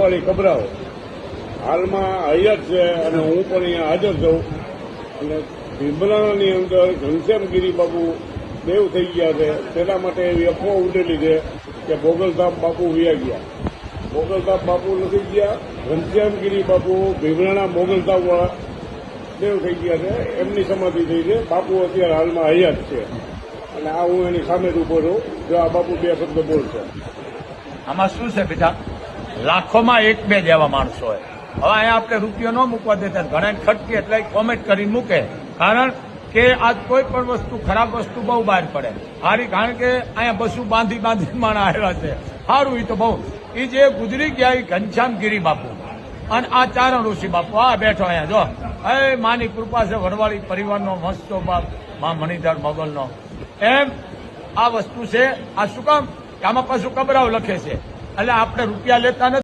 ભરવાડી કબરાઓ હાલમાં હયાત છે અને હું પણ અહીંયા હાજર છું. અને ભીમરાણાની અંદર ઘનશ્યામગીરી બાપુ દેવ થઈ ગયા છે. તેના માટે એવી અફવા ઉડેલી છે કે ભોગલધામ બાપુ વ્યા ગયા. મોગલધામ બાપુ નથી ગયા. ઘનશ્યામગીરી બાપુ ભીમરાણા મોગલધામ વાળા દેવ થઈ ગયા છે. એમની સમાધિ થઈ છે. બાપુ અત્યારે હાલમાં હયાત છે અને આ હું એની સામે જ ઉભો છું. જો આ બાપુ બે શબ્દ બોલશે. આમાં શું છે બેટા, લાખોમાં એક બે જેવા માણસો હોય. હવે અહીંયા આપણે રૂપિયો ન મૂકવા દેતા, ઘણા ખટકી એટલે કોમેન્ટ કરીને મૂકે. કારણ કે આજ કોઈ પણ વસ્તુ ખરાબ વસ્તુ બહુ બહાર પડે હારી. કારણ કે અહીંયા બસું બાંધી માણા આવેલા છે. સારું, એ તો બહુ એ જે ગુજરી ગયા એ ઘનશ્યામગીરી બાપુ અને આ ચારણ ઋષિ બાપુ આ બેઠો અહીંયા જો. એ માની કૃપા છે વરવાળી પરિવારનો મસ્તો બાપ મા મણિધર મોગલનો. એમ આ વસ્તુ છે. આ શું કામ? આમાં પાછું કબરાઓ લખે છે એટલે આપણે રૂપિયા લેતા નથી.